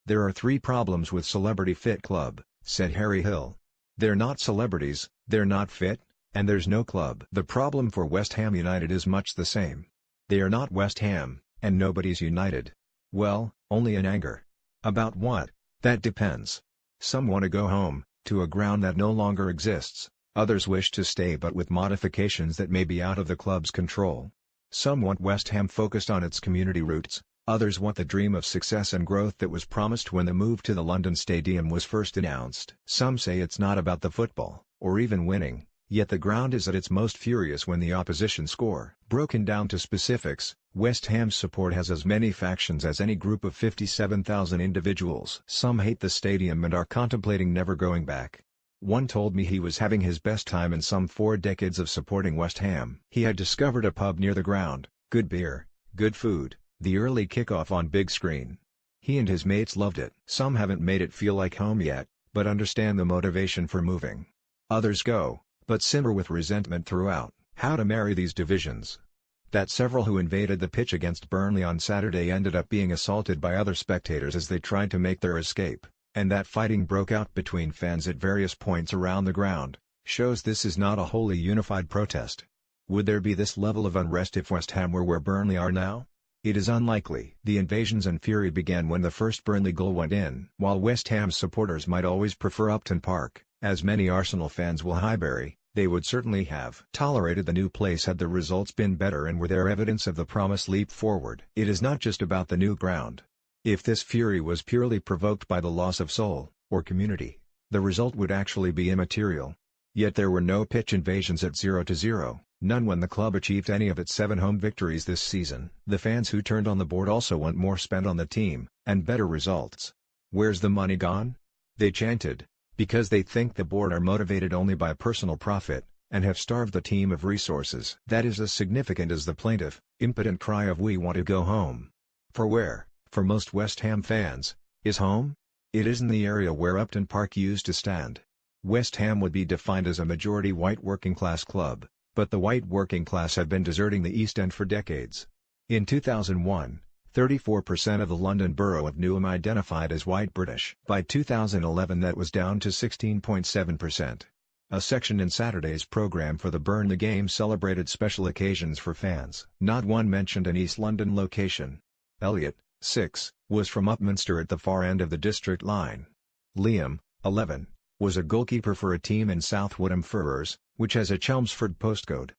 "There are three problems with Celebrity Fit Club," said Harry Hill. "They're not celebrities, they're not fit, and there's no club." The problem for West Ham United is much the same. They are not West Ham, and nobody's united. Well, only in anger. About what? That depends. Some want to go home, to a ground that no longer exists, others wish to stay but with modifications that may be out of the club's control. Some want West Ham focused on its community roots, others want the dream of success and growth that was promised when the move to the London Stadium was first announced. Some say it's not about the football, or even winning, yet the ground is at its most furious when the opposition score. Broken down to specifics, West Ham's support has as many factions as any group of 57,000 individuals. Some hate the stadium and are contemplating never going back. One told me he was having his best time in some 4 decades of supporting West Ham. He had discovered a pub near the ground, good beer, good food, the early kickoff on big screen. He and his mates loved it. Some haven't made it feel like home yet, but understand the motivation for moving. Others go, but simmer with resentment throughout. How to marry these divisions? That several who invaded the pitch against Burnley on Saturday ended up being assaulted by other spectators as they tried to make their escape, and that fighting broke out between fans at various points around the ground, shows this is not a wholly unified protest. Would there be this level of unrest if West Ham were where Burnley are now? It is unlikely. The invasions and fury began when the first Burnley goal went in. While West Ham's supporters might always prefer Upton Park, as many Arsenal fans will Highbury, they would certainly have tolerated the new place had the results been better and were there evidence of the promised leap forward. It is not just about the new ground. If this fury was purely provoked by the loss of soul, or community, the result would actually be immaterial. Yet there were no pitch invasions at 0-0, none when the club achieved any of its 7 home victories this season. The fans who turned on the board also want more spent on the team, and better results. Where's the money gone? They chanted, because they think the board are motivated only by personal profit, and have starved the team of resources. That is as significant as the plaintive, impotent cry of "We want to go home." For where, for most West Ham fans, is home? It isn't the area where Upton Park used to stand. West Ham would be defined as a majority white working-class club, but the white working class had been deserting the East End for decades. In 2001, 34% of the London Borough of Newham identified as white British. By 2011 that was down to 16.7%. A section in Saturday's programme for the Burnley game celebrated special occasions for fans. Not one mentioned an East London location. Elliot, 6, was from Upminster at the far end of the district line. Liam, 11, was a goalkeeper for a team in South Woodham Furrers, which has a Chelmsford postcode.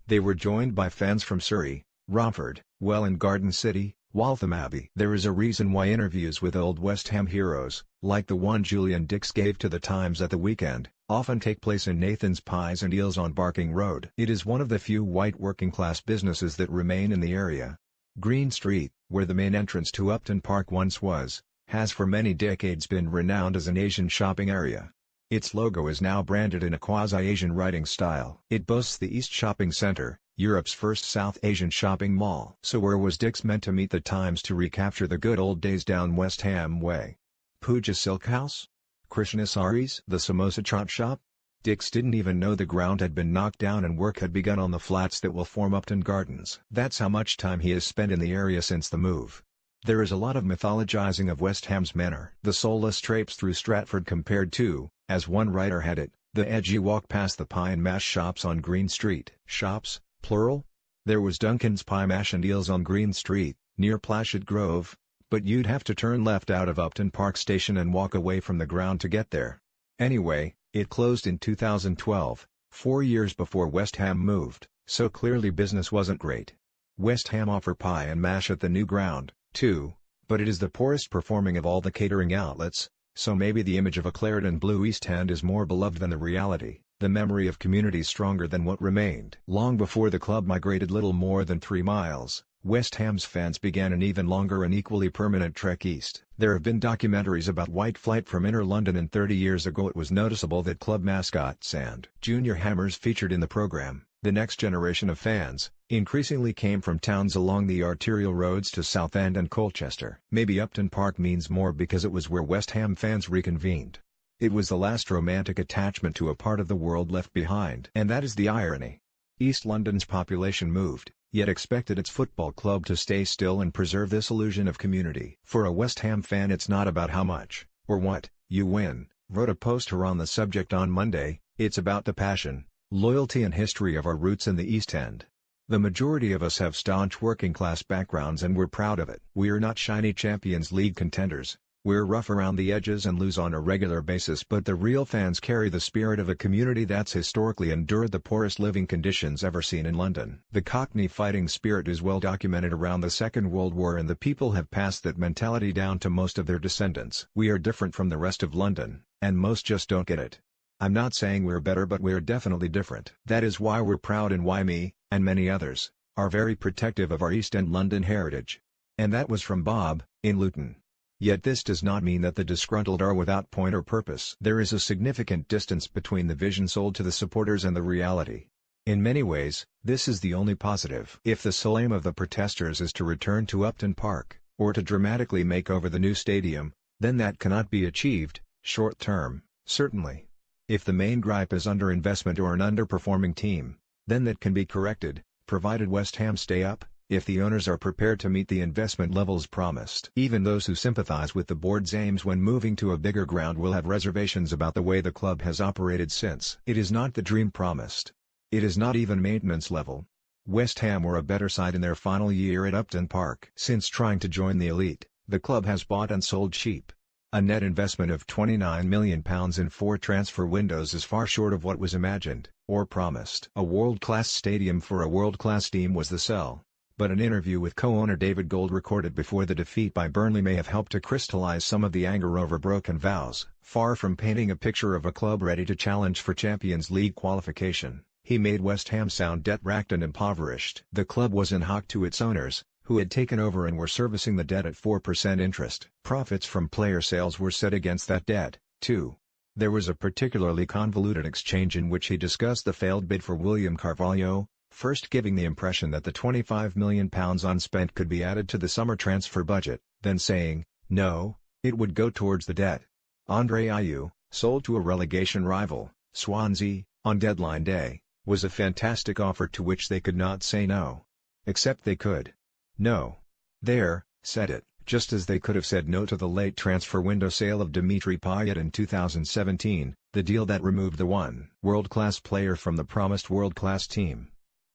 They were joined by fans from Surrey, Romford, Welwyn Garden City, Waltham Abbey. There is a reason why interviews with old West Ham heroes, like the one Julian Dix gave to The Times at the weekend, often take place in Nathan's Pies and Eels on Barking Road. It is one of the few white working-class businesses that remain in the area. Green Street, where the main entrance to Upton Park once was, has for many decades been renowned as an Asian shopping area. Its logo is now branded in a quasi-Asian writing style. It boasts the East Shopping Centre, Europe's first South Asian shopping mall. So where was Dix meant to meet the Times to recapture the good old days down West Ham Way? Pooja Silk House? Krishna Saris? The Samosa Chaat Shop? Dix didn't even know the ground had been knocked down and work had begun on the flats that will form Upton Gardens. That's how much time he has spent in the area since the move. There is a lot of mythologizing of West Ham's manor. The soulless traipse through Stratford compared to, as one writer had it, the edgy walk past the pie and mash shops on Green Street. Shops, plural? There was Duncan's Pie Mash and Eels on Green Street, near Plashet Grove, but you'd have to turn left out of Upton Park Station and walk away from the ground to get there. Anyway, it closed in 2012, 4 years before West Ham moved, so clearly business wasn't great. West Ham offer pie and mash at the new ground, too, but it is the poorest performing of all the catering outlets, so maybe the image of a claret and blue East End is more beloved than the reality, the memory of community stronger than what remained. Long before the club migrated little more than 3 miles, West Ham's fans began an even longer and equally permanent trek east. There have been documentaries about white flight from inner London, and 30 years ago it was noticeable that club mascots and junior hammers featured in the program. The next generation of fans, increasingly came from towns along the arterial roads to Southend and Colchester. Maybe Upton Park means more because it was where West Ham fans reconvened. It was the last romantic attachment to a part of the world left behind. And that is the irony. East London's population moved, yet expected its football club to stay still and preserve this illusion of community. For a West Ham fan, it's not about how much, or what, you win, wrote a poster on the subject on Monday. It's about the passion, loyalty and history of our roots in the East End. The majority of us have staunch working-class backgrounds and we're proud of it. We're not shiny Champions League contenders, we're rough around the edges and lose on a regular basis, but the real fans carry the spirit of a community that's historically endured the poorest living conditions ever seen in London. The Cockney fighting spirit is well documented around the Second World War, and the people have passed that mentality down to most of their descendants. We are different from the rest of London, and most just don't get it. I'm not saying we're better, but we're definitely different. That is why we're proud and why me, and many others, are very protective of our East End London heritage. And that was from Bob, in Luton. Yet this does not mean that the disgruntled are without point or purpose. There is a significant distance between the vision sold to the supporters and the reality. In many ways, this is the only positive. If the sole aim of the protesters is to return to Upton Park, or to dramatically make over the new stadium, then that cannot be achieved, short term, certainly. If the main gripe is underinvestment or an underperforming team, then that can be corrected, provided West Ham stay up, if the owners are prepared to meet the investment levels promised. Even those who sympathise with the board's aims when moving to a bigger ground will have reservations about the way the club has operated since. It is not the dream promised. It is not even maintenance level. West Ham were a better side in their final year at Upton Park. Since trying to join the elite, the club has bought and sold cheap. A net investment of £29 million in 4 transfer windows is far short of what was imagined, or promised. A world-class stadium for a world-class team was the sell, but an interview with co-owner David Gold recorded before the defeat by Burnley may have helped to crystallise some of the anger over broken vows. Far from painting a picture of a club ready to challenge for Champions League qualification, he made West Ham sound debt-racked and impoverished. The club was in hock to its owners, who had taken over and were servicing the debt at 4% interest. Profits from player sales were set against that debt, too. There was a particularly convoluted exchange in which he discussed the failed bid for William Carvalho, first giving the impression that the £25 million unspent could be added to the summer transfer budget, then saying, no, it would go towards the debt. Andre Ayew, sold to a relegation rival, Swansea, on deadline day, was a fantastic offer to which they could not say no. Except they could. No. There, said it, just as they could have said no to the late transfer window sale of Dimitri Payet in 2017, the deal that removed the one world-class player from the promised world-class team.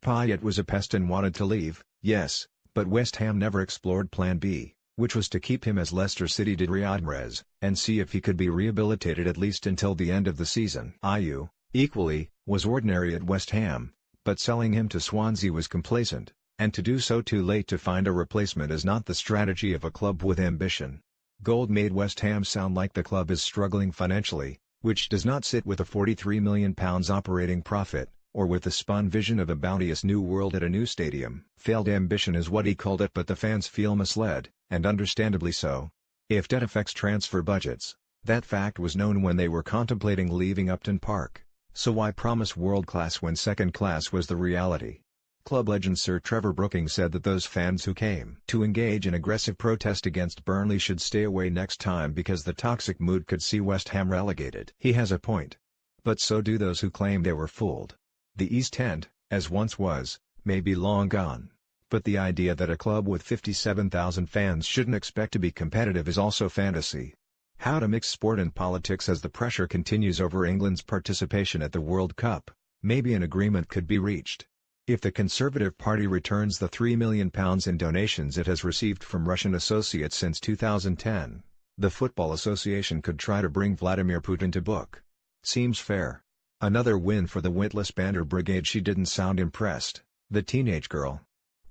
Payet was a pest and wanted to leave, yes, but West Ham never explored Plan B, which was to keep him as Leicester City did Riyad Mahrez, and see if he could be rehabilitated at least until the end of the season. Ayew, equally, was ordinary at West Ham, but selling him to Swansea was complacent. And to do so too late to find a replacement is not the strategy of a club with ambition. Gold made West Ham sound like the club is struggling financially, which does not sit with a £43 million operating profit, or with the spun vision of a bounteous new world at a new stadium. Failed ambition is what he called it, but the fans feel misled, and understandably so. If debt affects transfer budgets, that fact was known when they were contemplating leaving Upton Park, so why promise world-class when second-class was the reality? Club legend Sir Trevor Brooking said that those fans who came to engage in aggressive protest against Burnley should stay away next time because the toxic mood could see West Ham relegated. He has a point. But so do those who claim they were fooled. The East End, as once was, may be long gone. But the idea that a club with 57,000 fans shouldn't expect to be competitive is also fantasy. How to mix sport and politics as the pressure continues over England's participation at the World Cup, maybe an agreement could be reached. If the Conservative Party returns the £3 million in donations it has received from Russian associates since 2010, the Football Association could try to bring Vladimir Putin to book. Seems fair. Another win for the witless Banter Brigade. She didn't sound impressed, the teenage girl.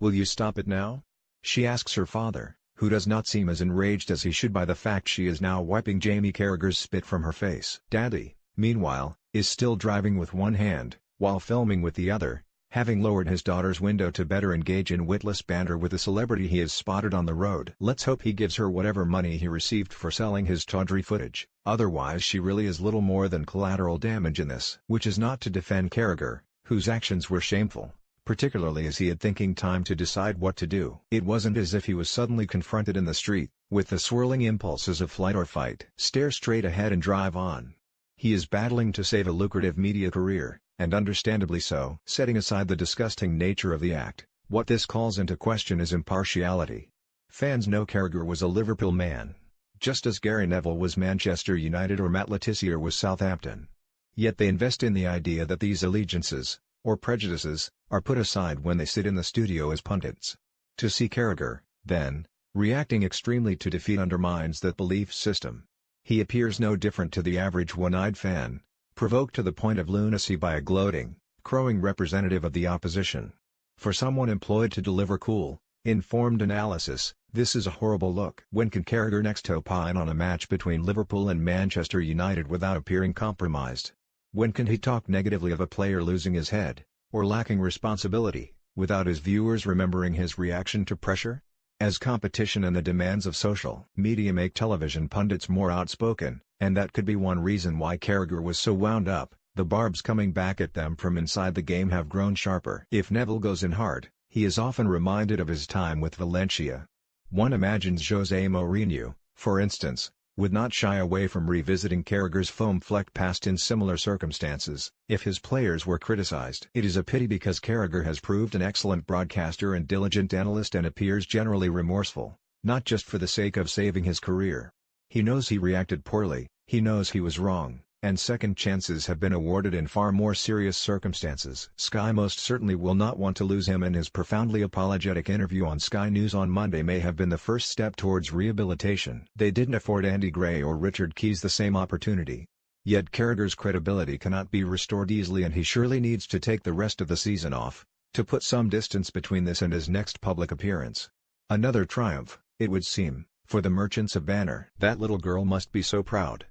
Will you stop it now? She asks her father, who does not seem as enraged as he should by the fact she is now wiping Jamie Carragher's spit from her face. Daddy, meanwhile, is still driving with one hand, while filming with the other, having lowered his daughter's window to better engage in witless banter with a celebrity he has spotted on the road. Let's hope he gives her whatever money he received for selling his tawdry footage, otherwise she really is little more than collateral damage in this. Which is not to defend Carragher, whose actions were shameful, particularly as he had thinking time to decide what to do. It wasn't as if he was suddenly confronted in the street, with the swirling impulses of flight or fight. Stare straight ahead and drive on. He is battling to save a lucrative media career, and understandably so. Setting aside the disgusting nature of the act, What this calls into question is impartiality. Fans know Carragher was a Liverpool man, just as Gary Neville was Manchester United or Matt Le Tissier was Southampton. Yet they invest in the idea that these allegiances, or prejudices, are put aside when they sit in the studio as pundits. To see Carragher, then, reacting extremely to defeat undermines that belief system. He appears no different to the average one-eyed fan, provoked to the point of lunacy by a gloating, crowing representative of the opposition. For someone employed to deliver cool, informed analysis, this is a horrible look. When can Carragher next opine on a match between Liverpool and Manchester United without appearing compromised? When can he talk negatively of a player losing his head, or lacking responsibility, without his viewers remembering his reaction to pressure? As competition and the demands of social media make television pundits more outspoken, and that could be one reason why Carragher was so wound up, the barbs coming back at them from inside the game have grown sharper. If Neville goes in hard, he is often reminded of his time with Valencia. One imagines Jose Mourinho, for instance, would not shy away from revisiting Carragher's foam-flecked past in similar circumstances, if his players were criticized. It is a pity because Carragher has proved an excellent broadcaster and diligent analyst and appears generally remorseful, not just for the sake of saving his career. He knows he reacted poorly, he knows he was wrong, and second chances have been awarded in far more serious circumstances. Sky most certainly will not want to lose him, and his profoundly apologetic interview on Sky News on Monday may have been the first step towards rehabilitation. They didn't afford Andy Gray or Richard Keys the same opportunity. Yet Carragher's credibility cannot be restored easily, and he surely needs to take the rest of the season off, to put some distance between this and his next public appearance. Another triumph, it would seem, for the Merchants of Banner. That little girl must be so proud.